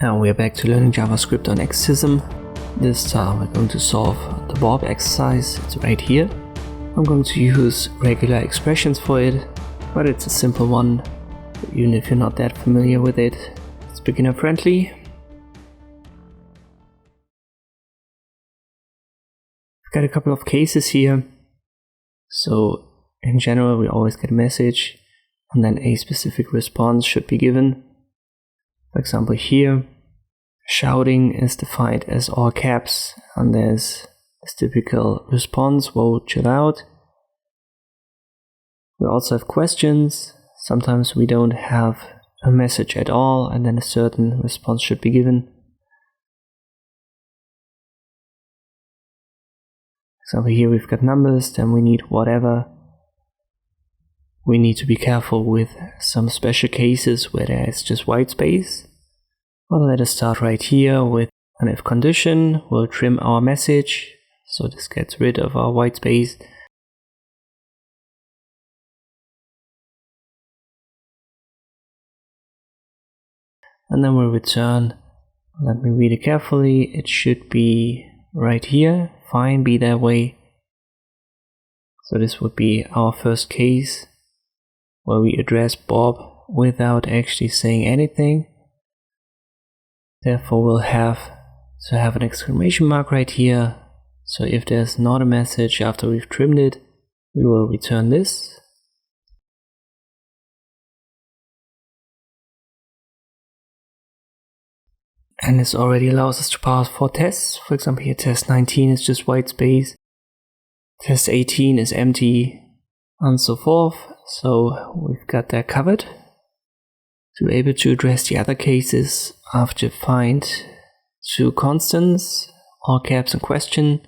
And we are back to learning JavaScript on Exercism. This time we're going to solve the Bob exercise. It's right here. I'm going to use regular expressions for it, but it's a simple one. Even if you're not that familiar with it, it's beginner friendly. I've got a couple of cases here. So in general, we always get a message and then a specific response should be given. For example, here, shouting is defined as all caps, and there's this typical response, whoa, chill out. We also have questions. Sometimes we don't have a message at all, and then a certain response should be given. For example, here we've got numbers, then we need whatever. We need to be careful with some special cases where there is just white space. Well, let us start right here with an if condition. We'll trim our message, so this gets rid of our white space. And then we'll return. Let me read it carefully. It should be right here. Fine, be that way. So this would be our first case, where we address Bob without actually saying anything. Therefore, we'll have to have an exclamation mark right here. So if there's not a message after we've trimmed it, we will return this. And this already allows us to pass 4 tests. For example, here test 19 is just white space. Test 18 is empty, and so forth. So we've got that covered. To be able to address the other cases, I've defined 2 constants, all caps and question.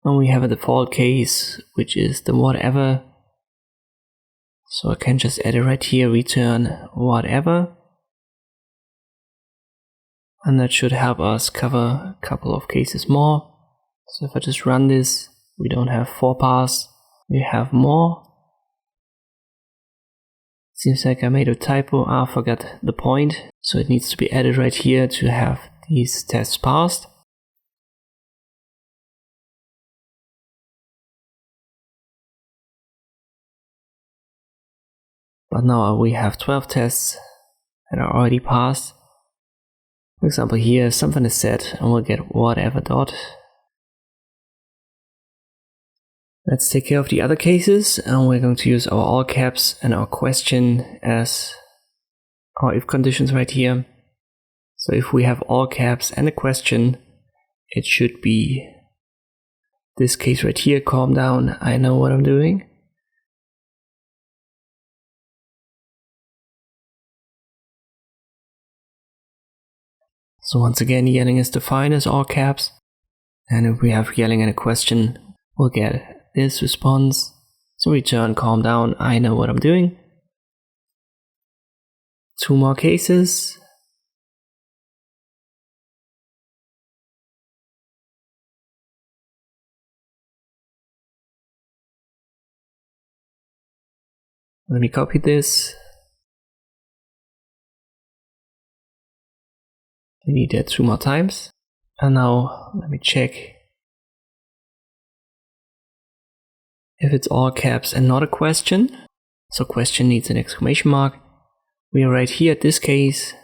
And we have a default case, which is the whatever. So I can just add it right here, return whatever. And that should help us cover a couple of cases more. So if I just run this, we don't have 4 paths, we have more. Seems like I made a typo. I forgot the point. So it needs to be added right here to have these tests passed. But now we have 12 tests that are already passed. For example, here something is set and we'll get whatever dot. Let's take care of the other cases, and we're going to use our all caps and our question as our if conditions right here. So if we have all caps and a question, it should be this case right here, calm down, I know what I'm doing. So once again, yelling is defined as all caps. And if we have yelling and a question, we'll get this response. So return calm down, I know what I'm doing. 2 more cases. Let me copy this. We need that 2 more times. And now let me check if it's all caps and not a question. So question needs an exclamation mark. We are right here at this case.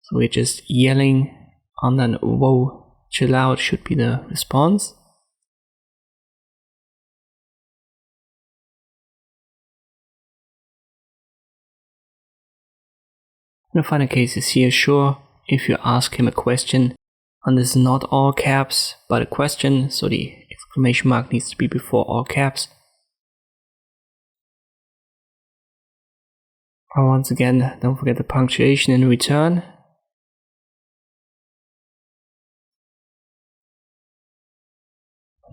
So we're just yelling, and then whoa, chill out should be the response. And the final case is here, sure. If you ask him a question, and this is not all caps, but a question, so the exclamation mark needs to be before all caps. And once again, don't forget the punctuation in return.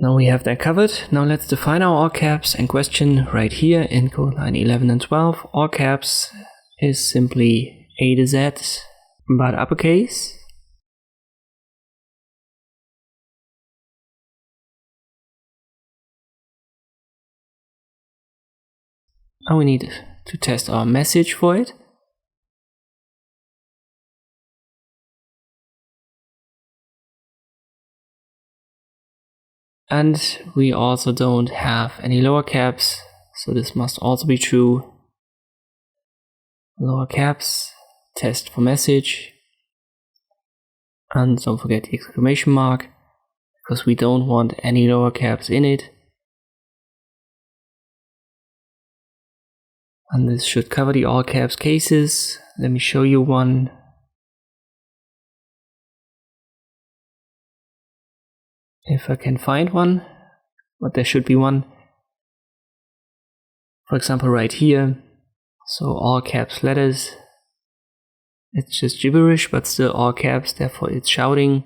Now we have that covered. Now let's define our all caps and question right here in code line 11 and 12. All caps is simply A to Z, but uppercase. and we need to test our message for it. And we also don't have any lower caps, so this must also be true. Lower caps, test for message, and don't forget the exclamation mark, because we don't want any lower caps in it. And this should cover the all caps cases. Let me show you one. If I can find one, but there should be one. For example, right here. So all caps letters. It's just gibberish, but still all caps, therefore it's shouting.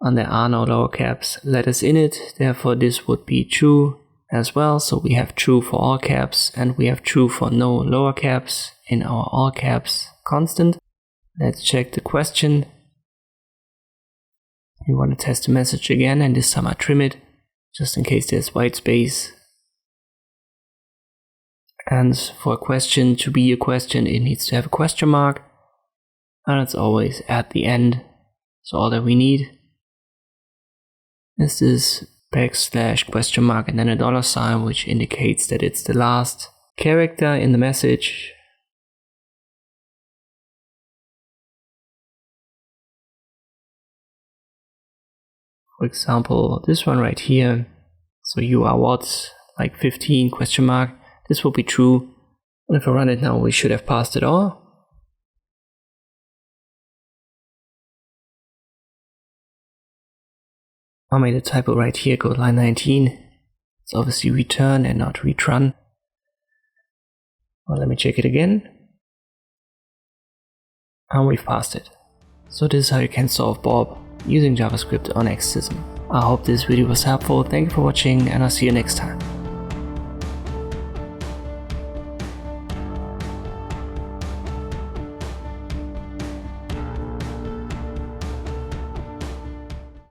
And there are no lower caps letters in it, therefore this would be true as well. So we have true for all caps and we have true for no lower caps in our all caps constant. Let's check the question. We want to test the message again, and this time I trim it just in case there's white space. And for a question to be a question, it needs to have a question mark, and it's always at the end. So all that we need is this backslash question mark and then a dollar sign, which indicates that it's the last character in the message. For example, this one right here. So you are what? Like 15 question mark. This will be true. And if I run it now, we should have passed it all. I made a typo right here, go to line 19. It's obviously return and not retrun. Well, let me check it again. And we've passed it. So this is how you can solve Bob using JavaScript on Exercism. I hope this video was helpful. Thank you for watching, and I'll see you next time.